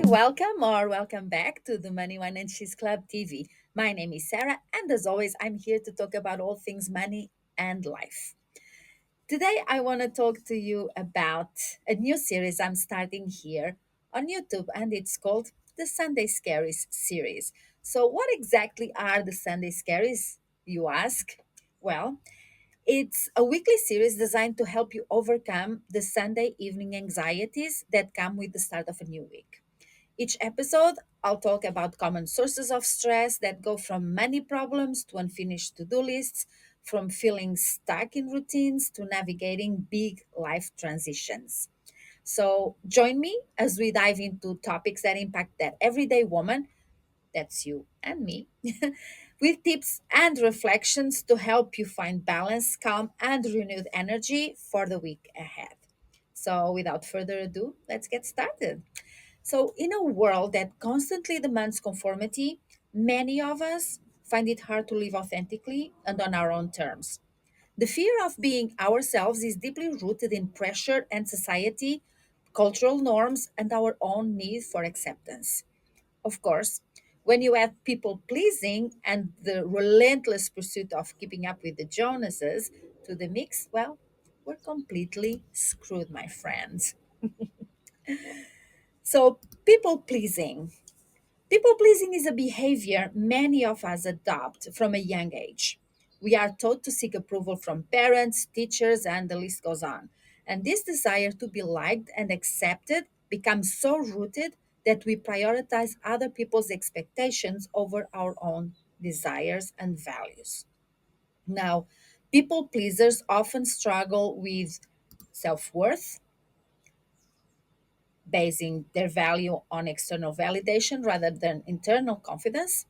welcome or welcome back to the Money, Wine and Cheese Club TV. My name is Sarah, and as always, I'm here to talk about all things money and life. Today, I want to talk to you about a new series I'm starting here on YouTube, and it's called the Sunday Scaries Series. So, what exactly are the Sunday Scaries, you ask? Well, it's a weekly series designed to help you overcome the Sunday evening anxieties that come with the start of a new week. Each episode, I'll talk about common sources of stress that go from money problems to unfinished to do lists, from feeling stuck in routines to navigating big life transitions. So, join me as we dive into topics that impact that everyday woman, that's you and me, with tips and reflections to help you find balance, calm, and renewed energy for the week ahead. So, without further ado, let's get started. So, in a world that constantly demands conformity, many of us find it hard to live authentically and on our own terms. The fear of being ourselves is deeply rooted in pressure and society, cultural norms, and our own need for acceptance. Of course, when you add people pleasing and the relentless pursuit of keeping up with the Jonases to the mix, well, we're completely screwed, my friends. So, people pleasing. People pleasing is a behavior many of us adopt from a young age. We are taught to seek approval from parents, teachers, and the list goes on. And this desire to be liked and accepted becomes so rooted that we prioritize other people's expectations over our own desires and values. Now, people pleasers often struggle with self worth, basing their value on external validation rather than internal confidence,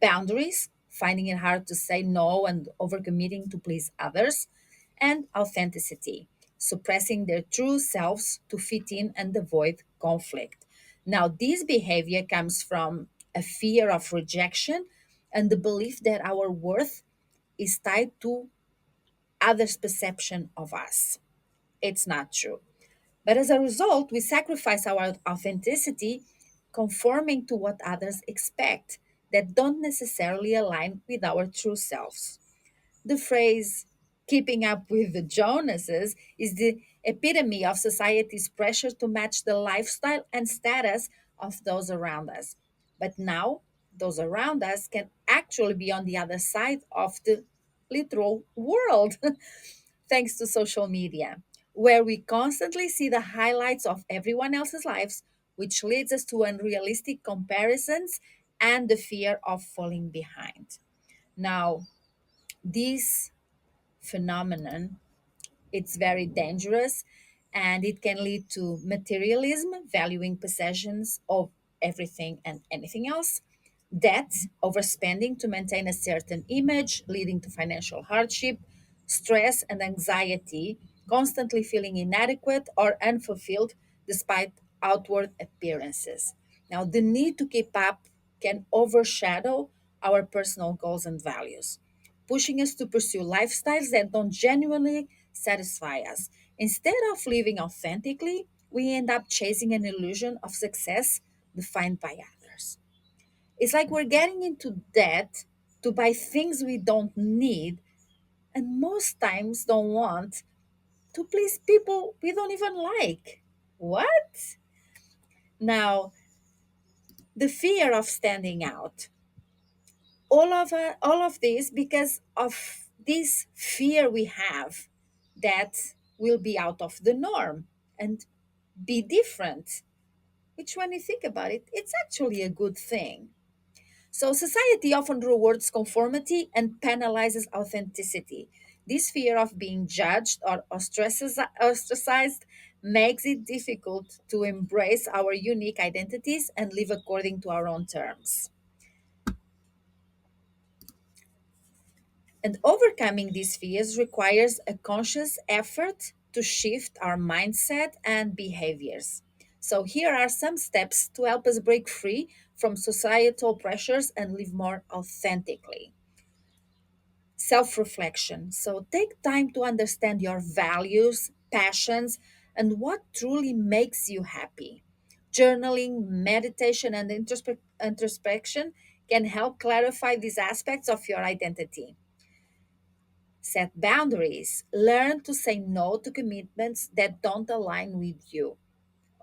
boundaries, finding it hard to say no and overcommitting to please others, and authenticity, suppressing their true selves to fit in and avoid conflict. Now, this behavior comes from a fear of rejection and the belief that our worth is tied to others' perception of us. It's not true. But as a result, we sacrifice our authenticity, conforming to what others expect that don't necessarily align with our true selves. The phrase keeping up with the Jonases is the epitome of society's pressure to match the lifestyle and status of those around us. But now, those around us can actually be on the other side of the literal world. Thanks to social media, where we constantly see the highlights of everyone else's lives, which leads us to unrealistic comparisons and the fear of falling behind. Now, this phenomenon, it's very dangerous and it can lead to materialism, valuing possessions of everything and anything else, debt, overspending to maintain a certain image, leading to financial hardship, stress and anxiety, constantly feeling inadequate or unfulfilled despite outward appearances. Now, the need to keep up can overshadow our personal goals and values, pushing us to pursue lifestyles that don't genuinely satisfy us. Instead of living authentically, we end up chasing an illusion of success defined by others. It's like we're getting into debt to buy things we don't need and most times don't want to please people we don't even like. What? Now, the fear of standing out. All of this because of this fear we have that we'll be out of the norm and be different, which when you think about it, it's actually a good thing. So, society often rewards conformity and penalizes authenticity. This fear of being judged or ostracized makes it difficult to embrace our unique identities and live according to our own terms. And overcoming these fears requires a conscious effort to shift our mindset and behaviors. So, here are some steps to help us break free from societal pressures and live more authentically. Self reflection. So, take time to understand your values, passions, and what truly makes you happy. Journaling, meditation, and introspection can help clarify these aspects of your identity. Set boundaries. Learn to say no to commitments that don't align with you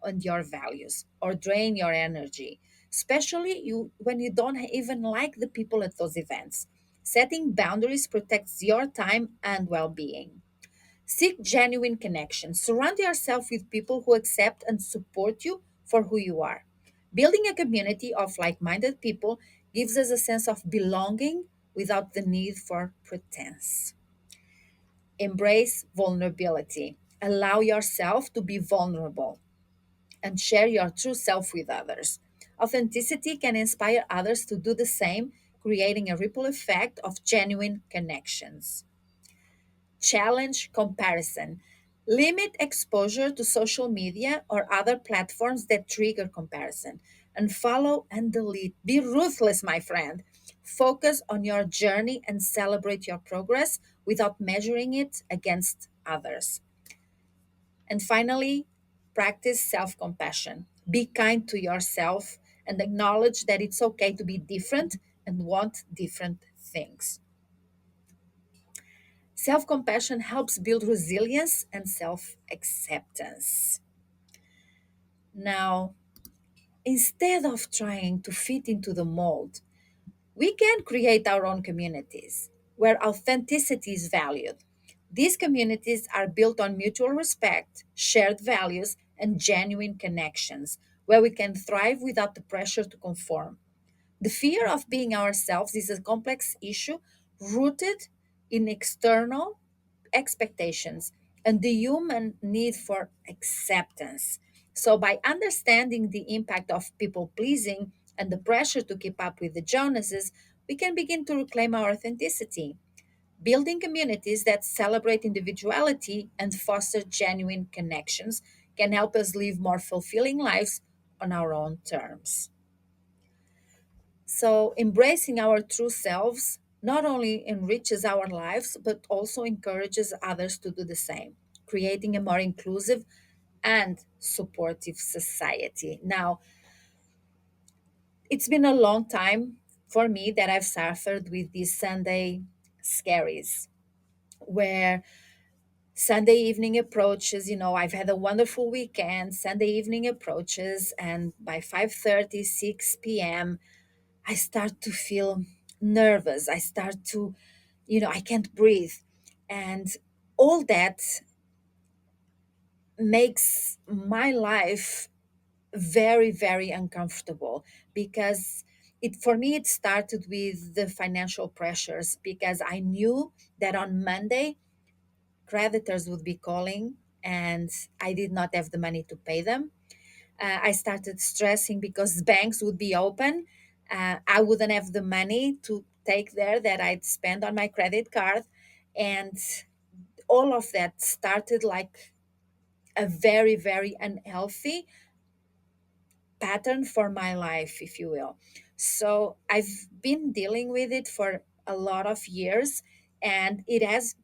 and your values or drain your energy, especially when you don't even like the people at those events. Setting boundaries protects your time and well-being. Seek genuine connection. Surround yourself with people who accept and support you for who you are. Building a community of like minded people gives us a sense of belonging without the need for pretense. Embrace vulnerability. Allow yourself to be vulnerable and share your true self with others. Authenticity can inspire others to do the same, creating a ripple effect of genuine connections. Challenge comparison. Limit exposure to social media or other platforms that trigger comparison. Unfollow and delete. Be ruthless, my friend. Focus on your journey and celebrate your progress without measuring it against others. And finally, practice self compassion. Be kind to yourself and acknowledge that it's okay to be different and want different things. Self compassion helps build resilience and self acceptance. Now, instead of trying to fit into the mold, we can create our own communities where authenticity is valued. These communities are built on mutual respect, shared values, and genuine connections, where we can thrive without the pressure to conform. The fear of being ourselves is a complex issue rooted in external expectations and the human need for acceptance. So, by understanding the impact of people pleasing and the pressure to keep up with the Joneses, we can begin to reclaim our authenticity. Building communities that celebrate individuality and foster genuine connections can help us live more fulfilling lives on our own terms. So, embracing our true selves not only enriches our lives, but also encourages others to do the same, creating a more inclusive and supportive society. Now, it's been a long time for me that I've suffered with these Sunday scaries, where Sunday evening approaches, I've had a wonderful weekend. Sunday evening approaches, and by 5:30, 6 p.m., I start to feel nervous. I start to, I can't breathe. And all that makes my life very, very uncomfortable because for me it started with the financial pressures because I knew that on Monday creditors would be calling and I did not have the money to pay them. I started stressing because banks would be open. I wouldn't have the money to take there that I'd spent on my credit card. And all of that started like a very, very unhealthy pattern for my life, if you will. So I've been dealing with it for a lot of years and it has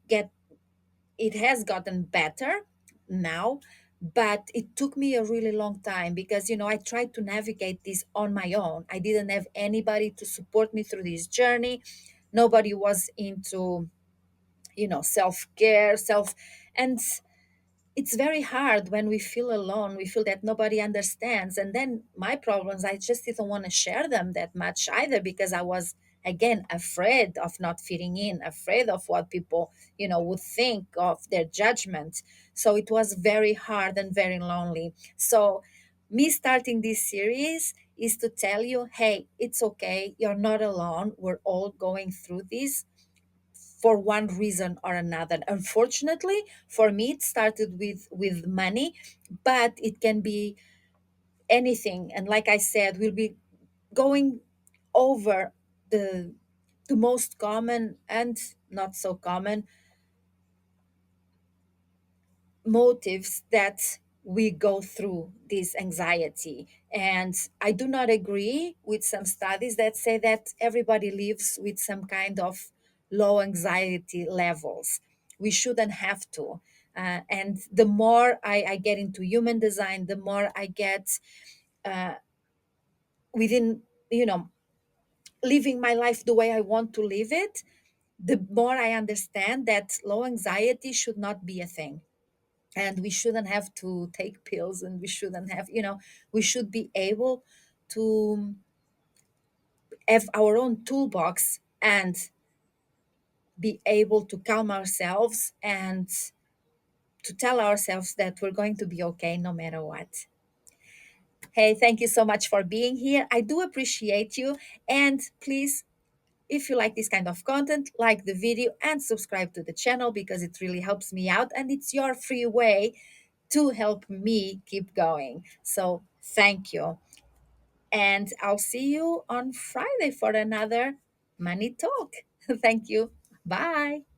gotten better now, but it took me a really long time because I tried to navigate this on my own. I didn't have anybody to support me through this journey. Nobody was into self-care, self and it's very hard when we feel alone. We feel that nobody understands. And then my problems, I just didn't want to share them that much either because I was, again, afraid of not fitting in, afraid of what people, would think of their judgment. So it was very hard and very lonely. So me starting this series is to tell you, hey, it's okay. You're not alone. We're all going through this for one reason or another. Unfortunately, for me, it started with money, but it can be anything. And like I said, we'll be going over the most common and not so common motives that we go through this anxiety. And I do not agree with some studies that say that everybody lives with some kind of low anxiety levels. We shouldn't have to. And the more I get into human design, the more I get within, you know, living my life the way I want to live it, the more I understand that low anxiety should not be a thing. And we shouldn't have to take pills, and we shouldn't have, you know, we should be able to have our own toolbox and be able to calm ourselves and to tell ourselves that we're going to be okay no matter what. Hey, thank you so much for being here. I do appreciate you. And please, if you like this kind of content, like the video and subscribe to the channel because it really helps me out and it's your free way to help me keep going. So, thank you. And I'll see you on Friday for another money talk. Thank you. Bye.